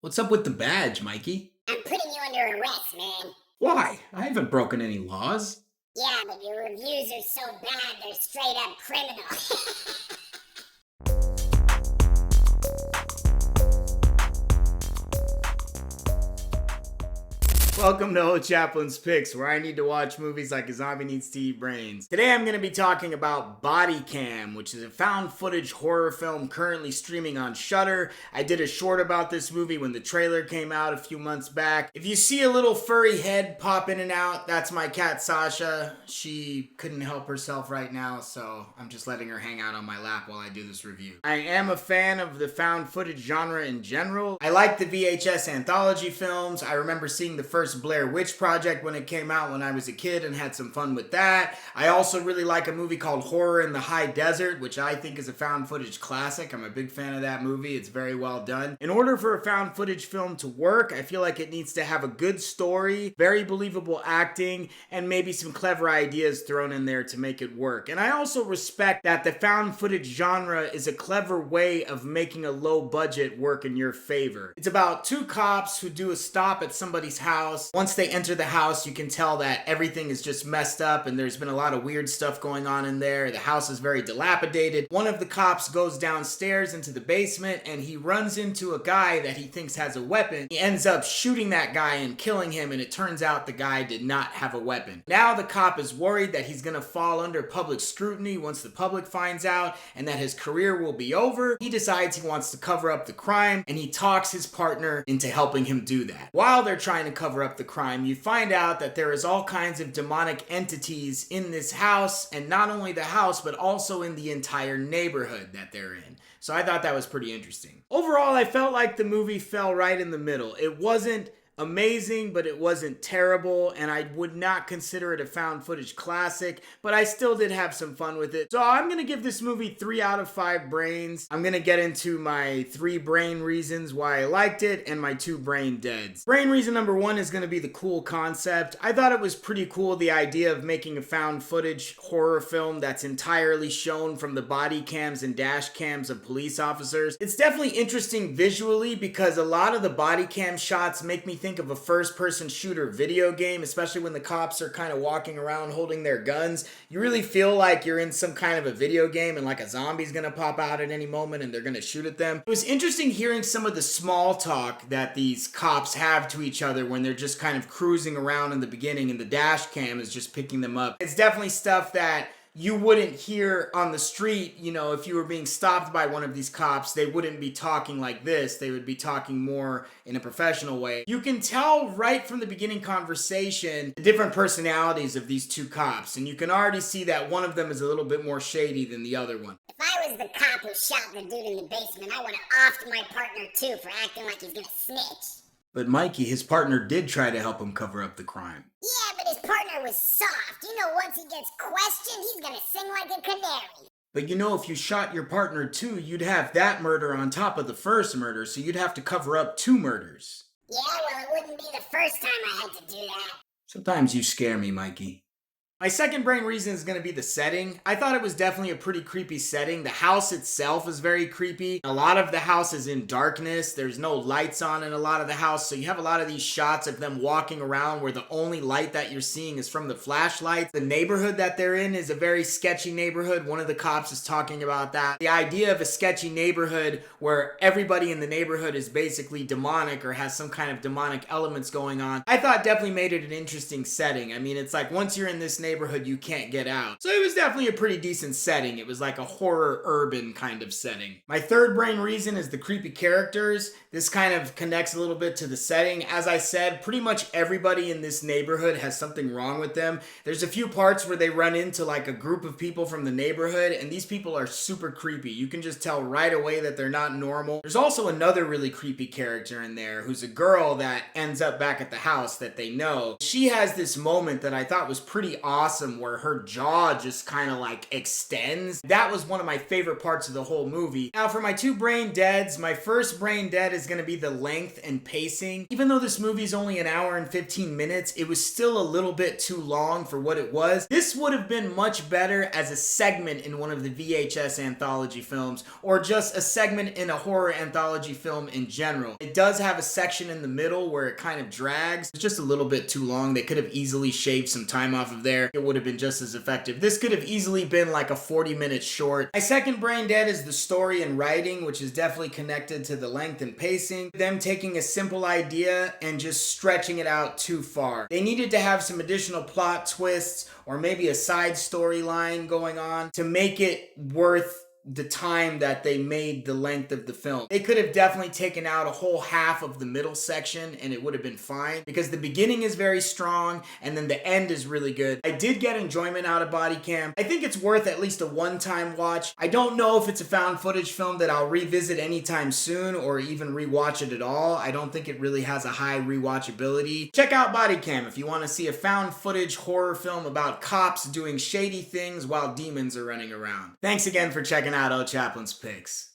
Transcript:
What's up with the badge, Mikey? I'm putting you under arrest, man. Why? I haven't broken any laws. Yeah, but your reviews are so bad, they're straight up criminal. Welcome to O.Chaplins Picks, where I need to watch movies like a zombie needs to eat brains. Today I'm going to be talking about BODYCAM, which is a found footage horror film currently streaming on Shudder. I did a short about this movie when the trailer came out a few months back. If you see a little furry head pop in and out, that's my cat Sasha. She couldn't help herself right now, so I'm just letting her hang out on my lap while I do this review. I am a fan of the found footage genre in general. I like the VHS anthology films. I remember seeing the first Blair Witch Project when it came out when I was a kid and had some fun with that. I also really like a movie called Horror in the High Desert, which I think is a found footage classic. I'm a big fan of that movie. It's very well done. In order for a found footage film to work, I feel like it needs to have a good story, very believable acting, and maybe some clever ideas thrown in there to make it work. And I also respect that the found footage genre is a clever way of making a low budget work in your favor. It's about two cops who do a stop at somebody's house. Once they enter the house, you can tell that everything is just messed up and there's been a lot of weird stuff going on in there. The house is very dilapidated. One of the cops goes downstairs into the basement and he runs into a guy that he thinks has a weapon. He ends up shooting that guy and killing him, and it turns out the guy did not have a weapon. Now the cop is worried that he's gonna fall under public scrutiny once the public finds out and that his career will be over. He decides he wants to cover up the crime and he talks his partner into helping him do that. While they're trying to cover up the crime, you find out that there is all kinds of demonic entities in this house, and not only the house but also in the entire neighborhood that they're in. So I thought that was pretty interesting. Overall, I felt like the movie fell right in the middle. It wasn't amazing, but it wasn't terrible, and I would not consider it a found footage classic, but I still did have some fun with it. So I'm gonna give this movie 3 out of 5 brains. I'm gonna get into my 3 brain reasons why I liked it and my 2 brain deads. Brain reason number 1 is gonna be the cool concept. I thought it was pretty cool, the idea of making a found footage horror film that's entirely shown from the body cams and dash cams of police officers. It's definitely interesting visually because a lot of the body cam shots make me think of a first-person shooter video game, especially when the cops are kind of walking around holding their guns. You really feel like you're in some kind of a video game and like a zombie's gonna pop out at any moment and they're gonna shoot at them. It was interesting hearing some of the small talk that these cops have to each other when they're just kind of cruising around in the beginning and the dash cam is just picking them up. It's definitely stuff that you wouldn't hear on the street. You know, if you were being stopped by one of these cops, they wouldn't be talking like this. They would be talking more in a professional way. You can tell right from the beginning conversation the different personalities of these two cops, and you can already see that one of them is a little bit more shady than the other one. If I was the cop who shot the dude in the basement, I would have offed my partner too for acting like he's gonna snitch. But Mikey, his partner did try to help him cover up the crime. Yeah, but his partner was soft. You know, once he gets questioned, he's gonna sing like a canary. But you know, if you shot your partner too, you'd have that murder on top of the first murder, so you'd have to cover up 2 murders. Yeah, well, it wouldn't be the first time I had to do that. Sometimes you scare me, Mikey. My second brain reason is going to be the setting. I thought it was definitely a pretty creepy setting. The house itself is very creepy. A lot of the house is in darkness. There's no lights on in a lot of the house, so you have a lot of these shots of them walking around where the only light that you're seeing is from the flashlight. The neighborhood that they're in is a very sketchy neighborhood. One of the cops is talking about that. The idea of a sketchy neighborhood where everybody in the neighborhood is basically demonic or has some kind of demonic elements going on, I thought definitely made it an interesting setting. I mean, it's like once you're in this neighborhood, you can't get out. So it was definitely a pretty decent setting. It was like a horror urban kind of setting. My third brain reason is the creepy characters. This kind of connects a little bit to the setting. As I said, pretty much everybody in this neighborhood has something wrong with them. There's a few parts where they run into like a group of people from the neighborhood, and these people are super creepy. You can just tell right away that they're not normal. There's also another really creepy character in there who's a girl that ends up back at the house that they know. She has this moment that I thought was pretty awesome awesome where her jaw just kind of like extends. That was one of my favorite parts of the whole movie. Now for my two brain deads, my first brain dead is going to be the length and pacing. Even though this movie is only an hour and 15 minutes, it was still a little bit too long for what it was. This would have been much better as a segment in one of the VHS anthology films, or just a segment in a horror anthology film in general. It does have a section in the middle where it kind of drags. It's just a little bit too long. They could have easily shaved some time off of there. It would have been just as effective. This could have easily been like a 40-minute short. My second brain dead is the story and writing, which is definitely connected to the length and pacing. Them taking a simple idea and just stretching it out too far. They needed to have some additional plot twists or maybe a side storyline going on to make it worth the time that they made the length of the film. They could have definitely taken out a whole half of the middle section and it would have been fine, because the beginning is very strong and then the end is really good. I did get enjoyment out of BODYCAM. I think it's worth at least a one-time watch. I don't know if it's a found footage film that I'll revisit anytime soon or even rewatch it at all. I don't think it really has a high rewatchability. Check out BODYCAM if you want to see a found footage horror film about cops doing shady things while demons are running around. Thanks again for checking out O.Chaplins Picks.